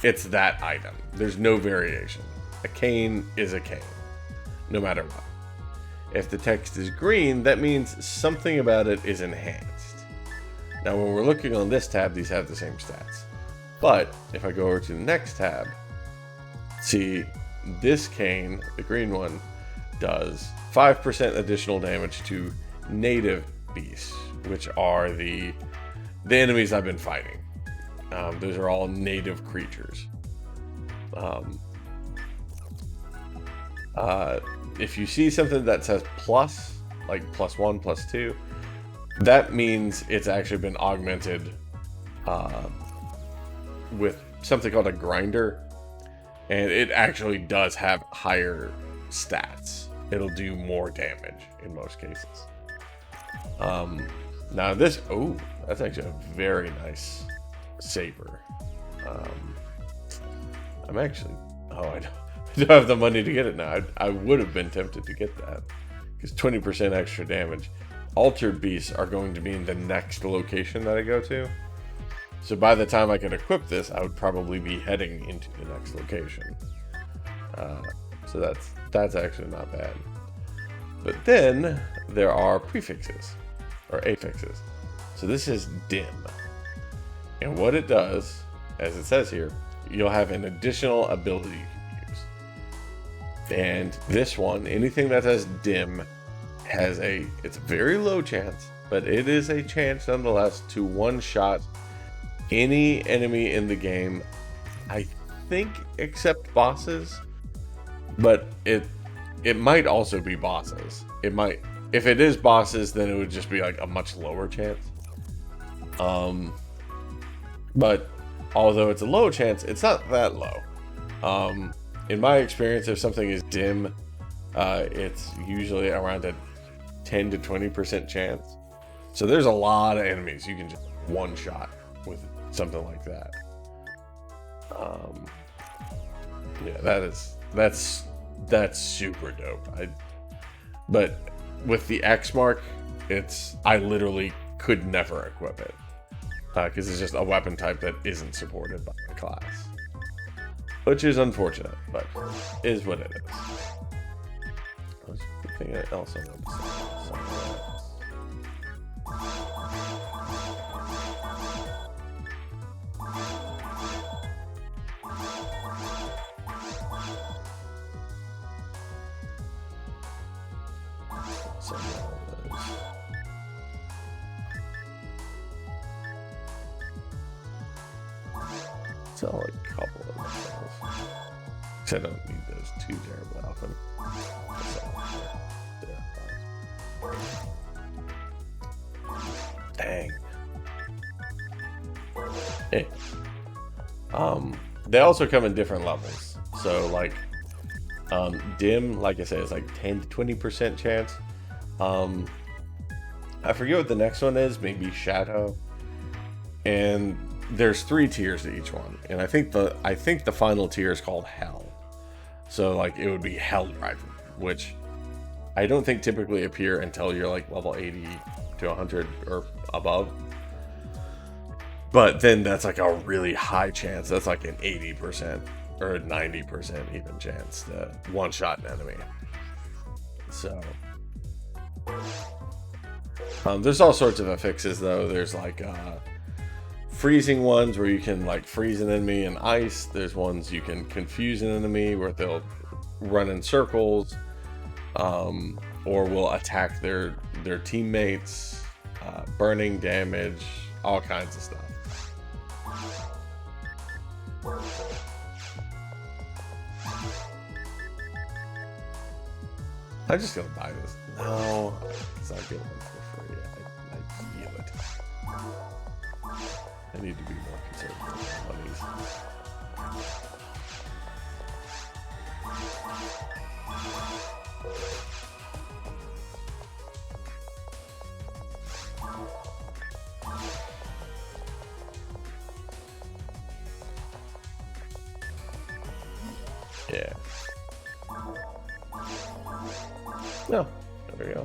that item. There's no variation. A cane is a cane, no matter what. If the text is green, that means something about it is enhanced. Now when we're looking on this tab, these have the same stats. But if I go over to the next tab, see this cane, the green one, does 5% additional damage to native beasts, which are the enemies I've been fighting. Those are all native creatures. If you see something that says plus, like +1, +2, that means it's actually been augmented with something called a grinder, and it actually does have higher stats. It'll do more damage in most cases. Now this, oh, that's actually a very nice saber. I'm actually, I don't have the money to get it now. I would have been tempted to get that, because 20% extra damage. Altered beasts are going to be in the next location that I go to. So by the time I could equip this, I would probably be heading into the next location. So that's actually not bad. But then there are prefixes, or affixes. So this is dim. And what it does, as it says here, you'll have an additional ability you can use. And this one, anything that says dim, it's a very low chance, but it is a chance nonetheless to one-shot any enemy in the game, I think, except bosses. But it might also be bosses. It might, if it is bosses, then it would just be like a much lower chance. But although it's a low chance, it's not that low. In my experience, if something is dim, it's usually around a 10 to 20% chance. So there's a lot of enemies you can just one shot with something like that. Yeah, that's super dope. But with the X mark, I literally could never equip it, because it's just a weapon type that isn't supported by the class, which is unfortunate, but is what it is. What's the thing else I want to say? Sell a couple of those. I don't need those too terribly often. Dang. Hey. They also come in different levels. So like dim, like I said, is like 10 to 20% chance. I forget what the next one is, maybe shadow. And there's 3 tiers to each one, and I think the final tier is called hell. So like it would be hell driver, which I don't think typically appear until you're like level 80 to 100 or above. But then that's like a really high chance. That's like an 80% or 90% even chance to one shot an enemy. So there's all sorts of affixes though. There's like freezing ones where you can like freeze an enemy in ice. There's ones you can confuse an enemy where they'll run in circles, or will attack their teammates, burning damage, all kinds of stuff. I'm just gonna buy this. No, because I get one for free. I feel it. I need to be more conservative with monies. Yeah. No, there we go.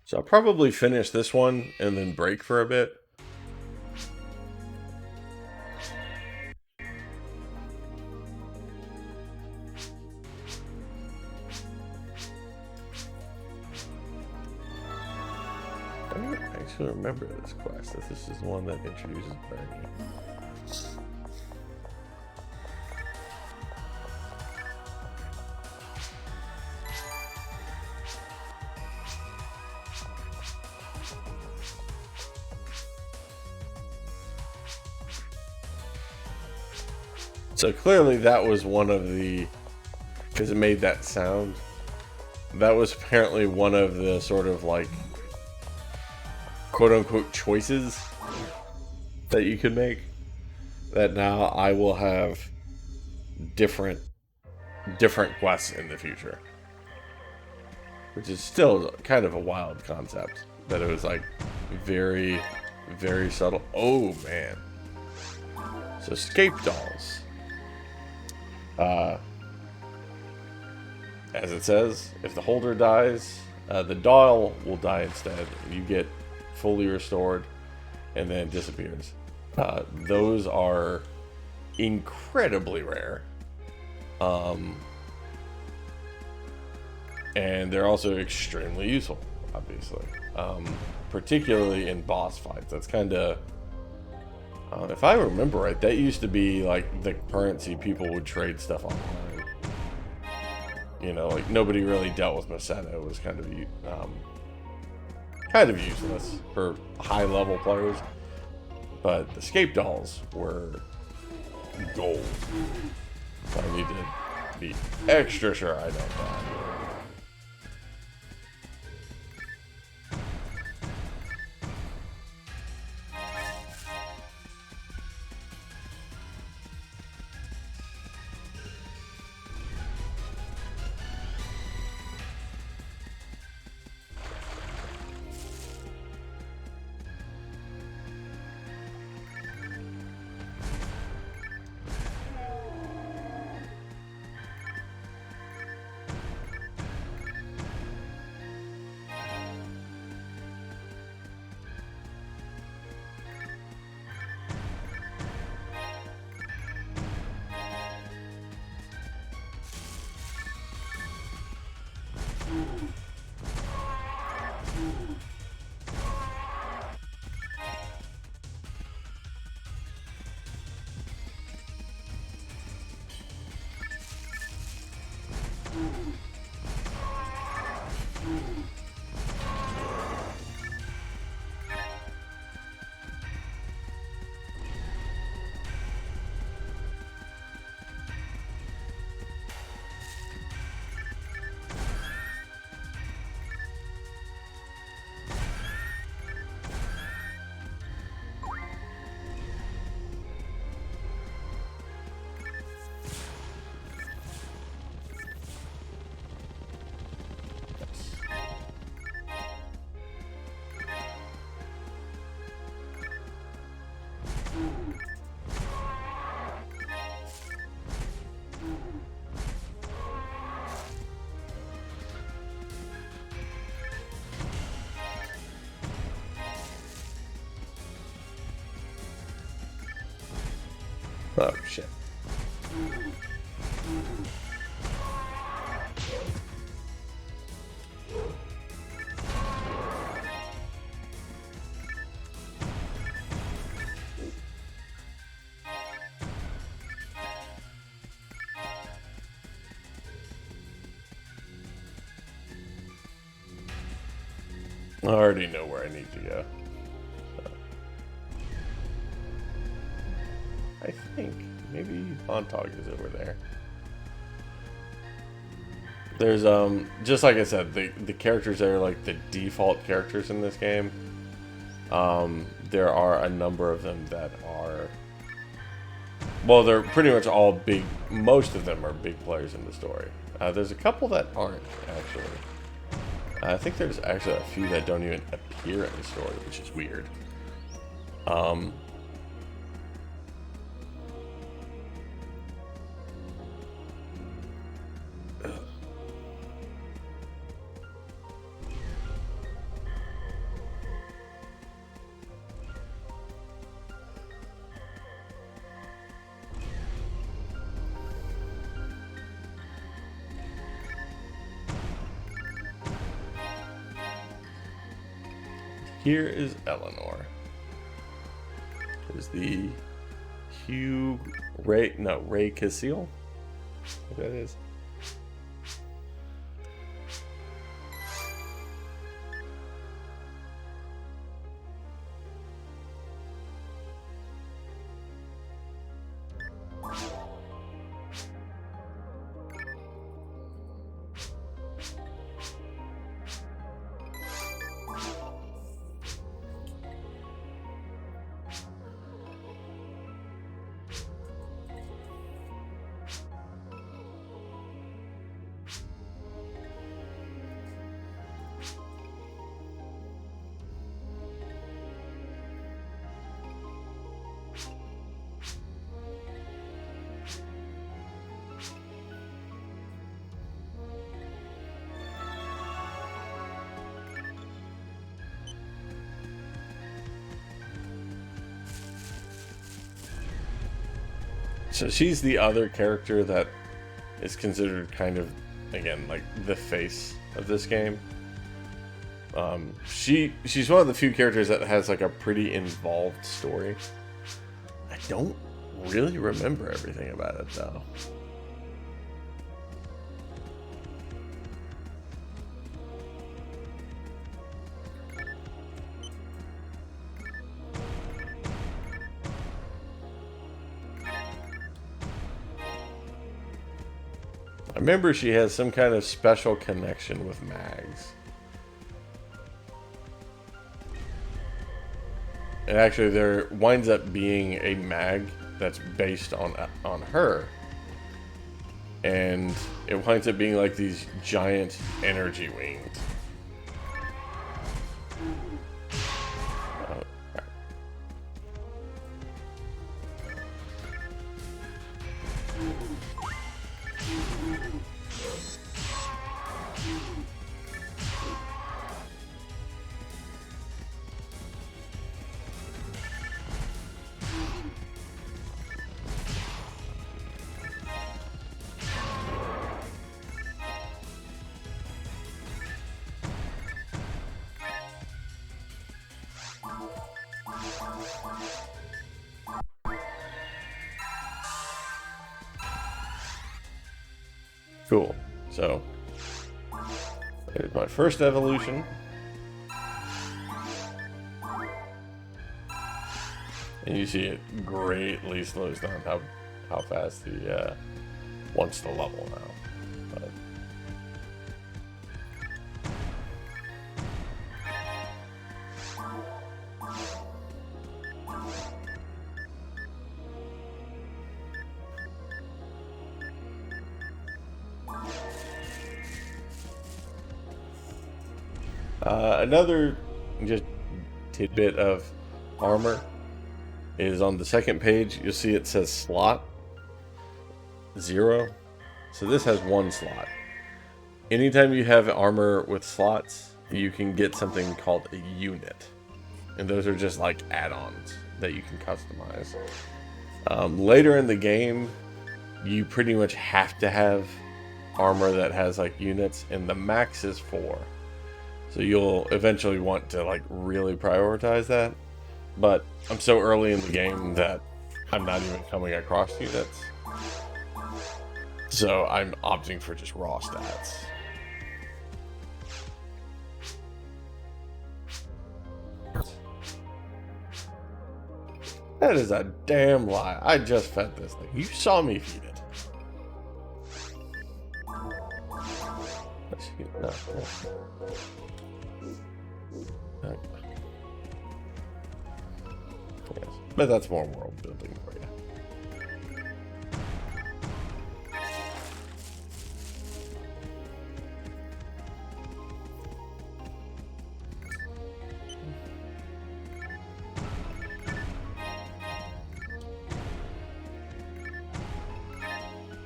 So I'll probably finish this one and then break for a bit. actually remember this quest. This is the one that introduces Bernie. So clearly that was one of the, because it made that sound, that was apparently one of the sort of like quote-unquote choices that you could make, that now I will have different quests in the future, which is still kind of a wild concept, that it was like very, very subtle. Oh man. So escape dolls, as it says, if the holder dies, the doll will die instead, and you get fully restored, and then it disappears. Those are incredibly rare, and they're also extremely useful, obviously, particularly in boss fights. That's kind of, if I remember right, that used to be like the currency people would trade stuff online. You know, like nobody really dealt with Maseta. It was kind of useless for high level players. But the escape dolls were gold. So I need to be extra sure I don't die. Oh, shit. I already know where I need to go. So. I think maybe Bontog is over there. There's just like I said, the characters that are like the default characters in this game. There are a number of them that are, well, they're pretty much all big. Most of them are big players in the story. There's a couple that aren't actually. I think there's actually a few that don't even appear in the story, which is weird. here is Eleanor. Is the Ray Cassile? What that is. So she's the other character that is considered kind of, again, like the face of this game. She's one of the few characters that has like a pretty involved story. I don't really remember everything about it though. I remember she has some kind of special connection with mags. And actually there winds up being a mag that's based on her. And it winds up being like these giant energy wings. Cool. So, there's my first evolution. And you see it greatly slows down how fast he wants to level now. But another just tidbit of armor is on the second page. You'll see it says slot 0. So this has 1 slot. Anytime you have armor with slots, you can get something called a unit. And those are just like add-ons that you can customize. Later in the game, you pretty much have to have armor that has like units, and the max is 4. So you'll eventually want to like really prioritize that. But I'm so early in the game that I'm not even coming across units. So I'm opting for just raw stats. That is a damn lie. I just fed this thing. You saw me feed it. No. Okay. Yes. But that's more world building for you.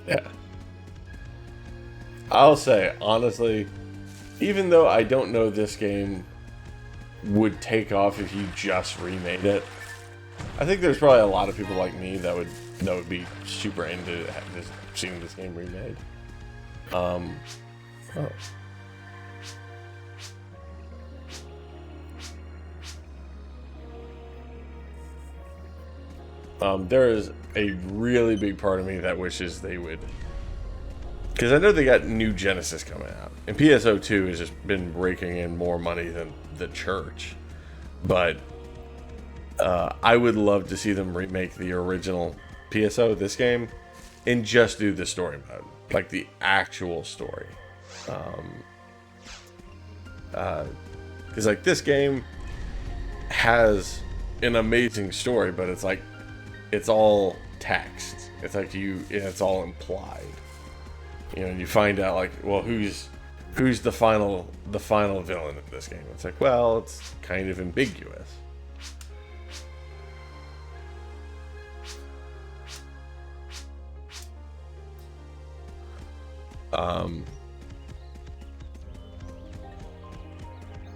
Yeah. I'll say, honestly, even though I don't know this game would take off if you just remade it, I think there's probably a lot of people like me that would be super into just seeing this game remade. Oh. There is a really big part of me that wishes they would, because I know they got new Genesis coming out, and PSO2 has just been raking in more money than the church. But I would love to see them remake the original PSO, this game, and just do the story mode, like the actual story. Because like this game has an amazing story, but it's like it's all text. It's like it's all implied. You know, you find out like, well, who's the final villain in this game? It's like, well, it's kind of ambiguous.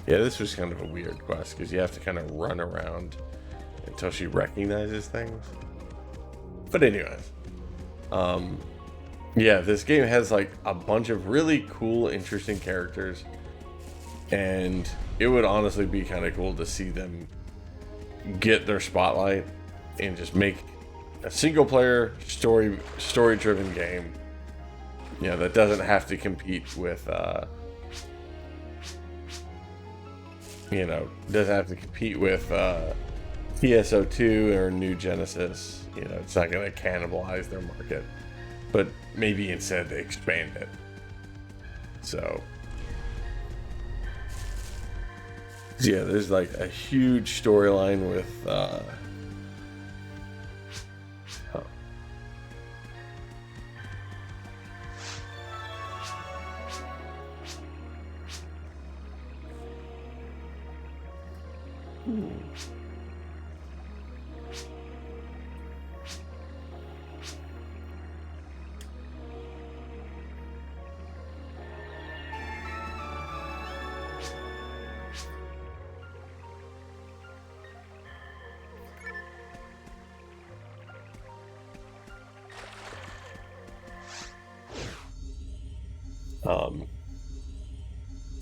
Yeah, this was kind of a weird quest because you have to kind of run around until she recognizes things. But anyways, yeah, this game has like a bunch of really cool, interesting characters, and it would honestly be kind of cool to see them get their spotlight and just make a single-player story-driven game. You know, that doesn't have to compete with, PSO2 or New Genesis. You know, it's not going to cannibalize their market, but maybe instead they expand it. So, yeah, there's like a huge storyline with,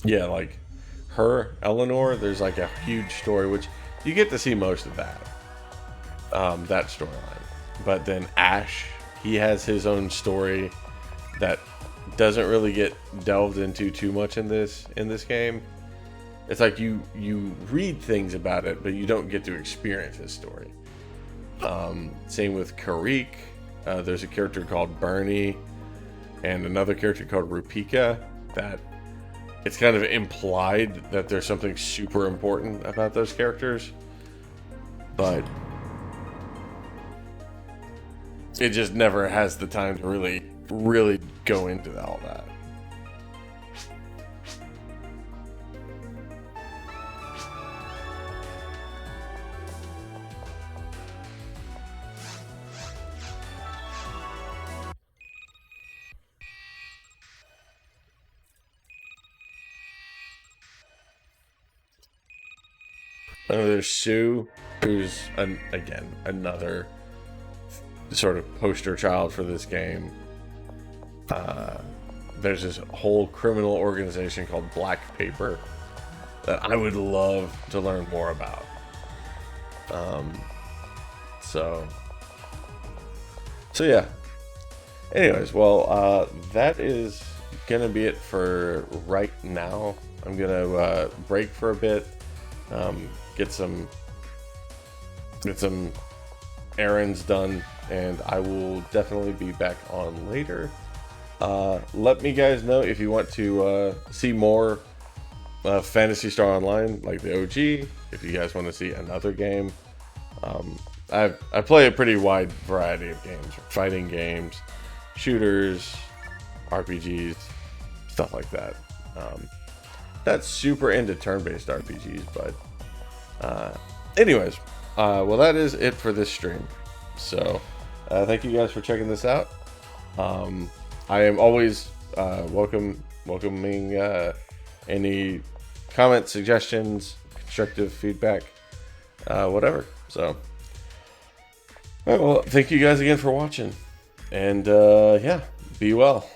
yeah, like her, Eleanor, there's like a huge story, which you get to see most of that storyline. But then Ash, he has his own story that doesn't really get delved into too much in this game. It's like you read things about it, but you don't get to experience his story. Same with Karik. There's a character called Bernie and another character called Rupika that it's kind of implied that there's something super important about those characters, but it just never has the time to really go into all that. There's Sue, who's again another sort of poster child for this game. There's this whole criminal organization called Black Paper that I would love to learn more about. So yeah. Anyways, well, that is gonna be it for right now. I'm gonna break for a bit. Get some errands done, and I will definitely be back on later. Let me guys know if you want to see more Phantasy Star Online, like the OG. If you guys want to see another game, I play a pretty wide variety of games: fighting games, shooters, RPGs, stuff like that. Not super into turn-based RPGs, but anyways, well, that is it for this stream. So thank you guys for checking this out. I am always welcoming any comments, suggestions, constructive feedback, whatever. So, all right, well, thank you guys again for watching, and yeah, be well.